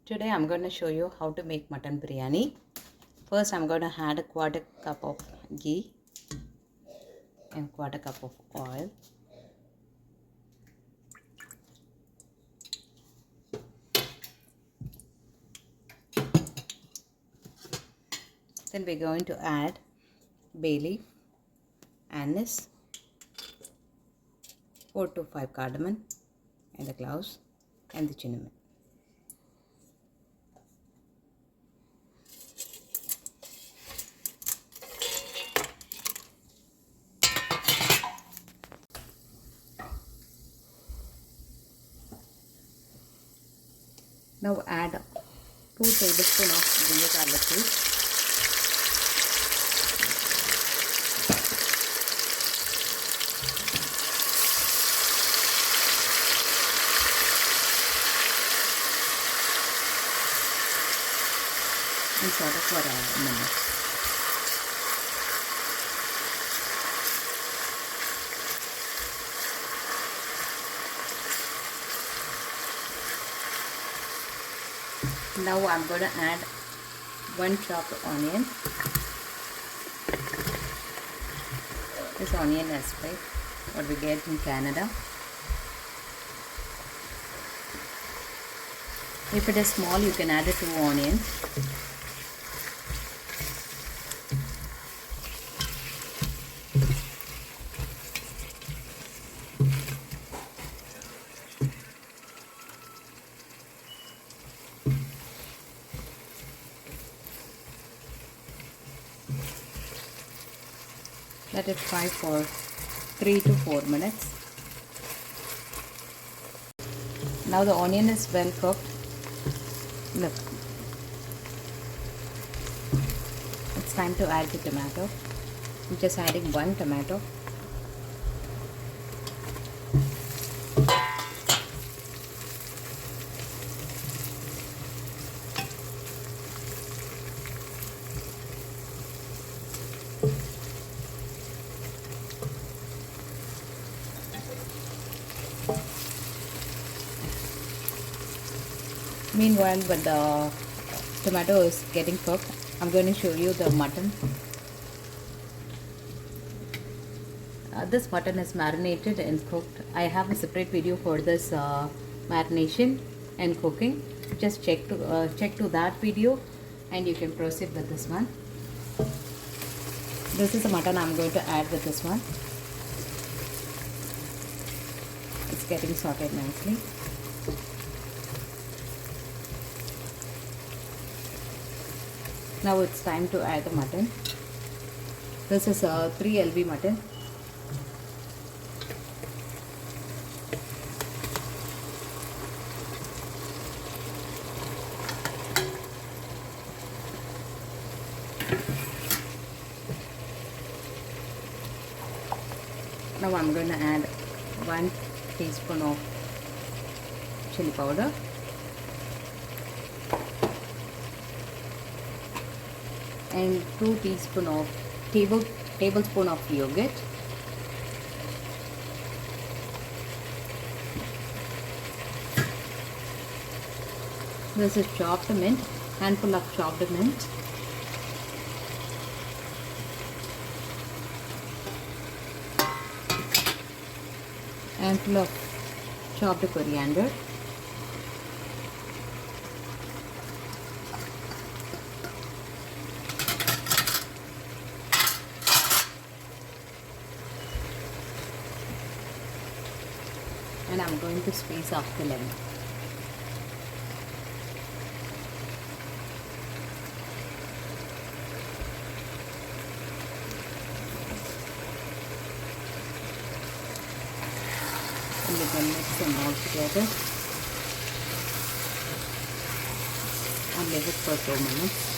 Today I'm going to show you how to make mutton biryani. First I'm going to add a quarter cup of ghee and quarter cup of oil. Then we're going to add bay leaf, anise, 4 to 5 cardamom and the cloves and the cinnamon. Now add 2 tablespoons of ginger garlic paste. And saute for a minute. Now I'm going to add 1 chopped onion. This onion is big, what we get in Canada. If it is small, you can add 2 onions. Let it fry for 3 to 4 minutes. Now the onion is well cooked. Look, it's time to add the tomato. I'm just adding 1 tomato. Meanwhile, when the tomato is getting cooked, I'm going to show you the mutton. This mutton is marinated and cooked. I have a separate video for this marination and cooking. Just check to that video and you can proceed with this one. This is the mutton I'm going to add with this one. It's getting sauteed nicely. Now it's time to add the mutton. This is a 3 lb mutton. Now I'm going to add 1 teaspoon of chili powder. And 2 teaspoon of tablespoon of yogurt. This is chopped mint, handful of chopped mint. Handful of chopped coriander. And I'm going to squeeze off the lemon. And we can mix them all together and leave it for 2 minutes.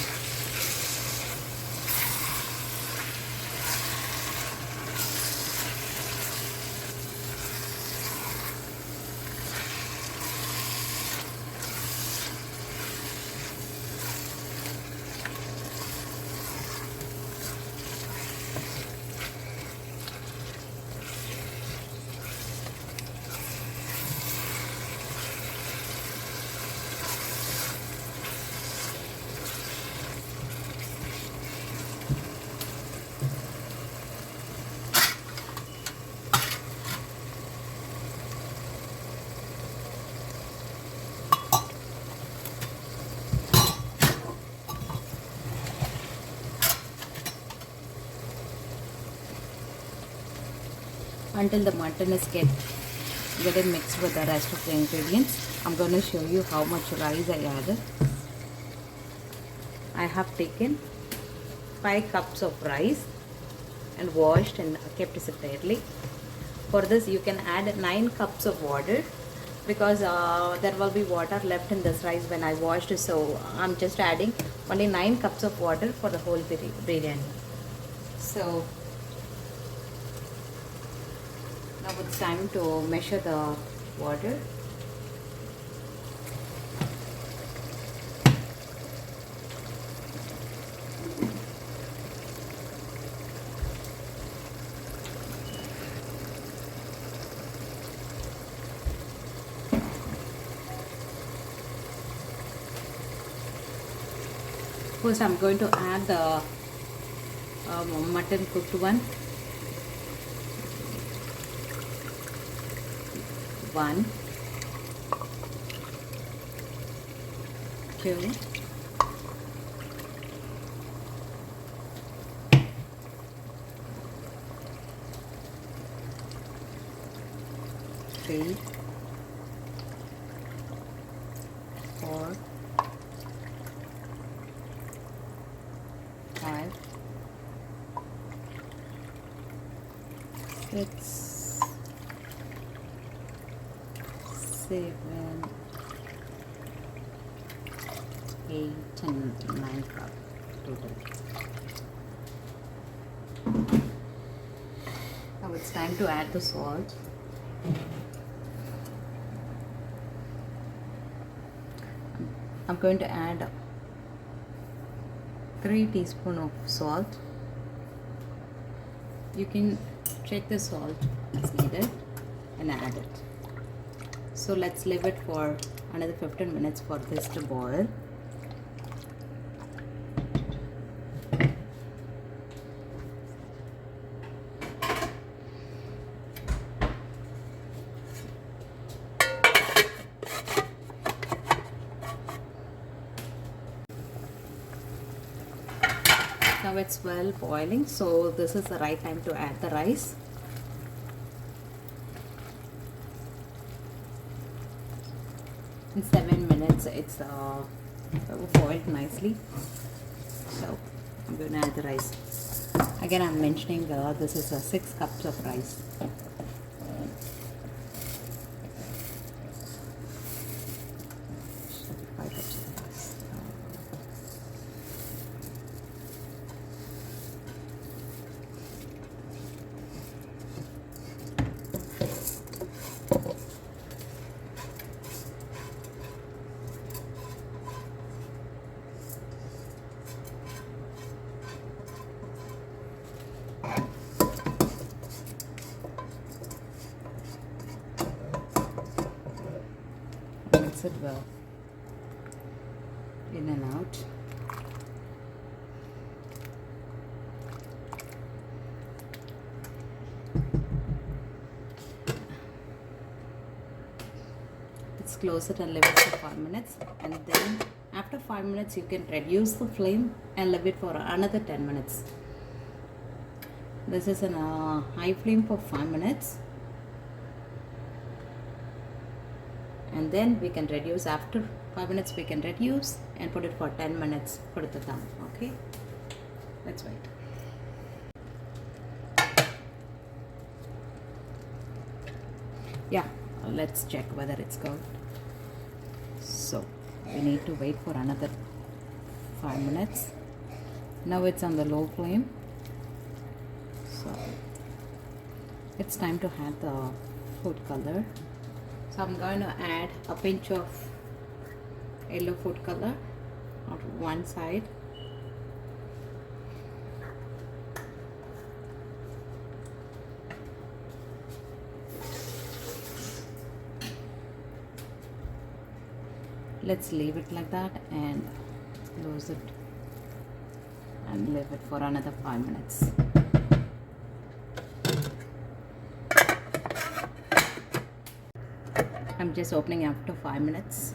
until the mutton is getting mixed with the rest of the ingredients. I'm going to show you how much rice I added. I have taken 5 cups of rice and washed and kept separately. For this you can add 9 cups of water, because there will be water left in this rice when I washed, so I'm just adding only 9 cups of water for the whole biryani. So now it's time to measure the water. First I'm going to add the mutton cooked one. 1, 2, 3, 4, 5, 6, 7, 8 and 9 cup total. Now it's time to add the salt. I'm going to add 3 teaspoons of salt. You can check the salt as needed and add it. So let's leave it for another 15 minutes for this to boil. Now it's well boiling, so this is the right time to add the rice. In 7 minutes it's boiled nicely, so I'm going to add the rice. Again I'm mentioning this is 6 cups of rice. Mix it well in and out. Let's close it and leave it for 5 minutes, and then after 5 minutes you can reduce the flame and leave it for another 10 minutes. This is in a high flame for 5 minutes, and then we can reduce. After 5 minutes we can reduce and put it for 10 minutes, put it down. Okay, let's wait. Yeah, let's check whether it's cooked. So we need to wait for another 5 minutes. Now it's on the low flame, so it's time to add the food color. So I'm going to add a pinch of yellow food color on one side. Let's leave it like that and close it and leave it for another 5 minutes. I'm just opening after 5 minutes.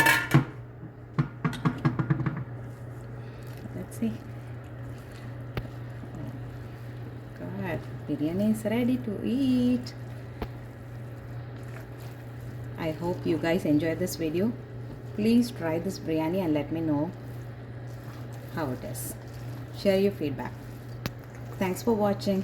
Let's see. God, biryani is ready to eat. I hope you guys enjoy this video. Please try this biryani and let me know how it is. Share your feedback. Thanks for watching.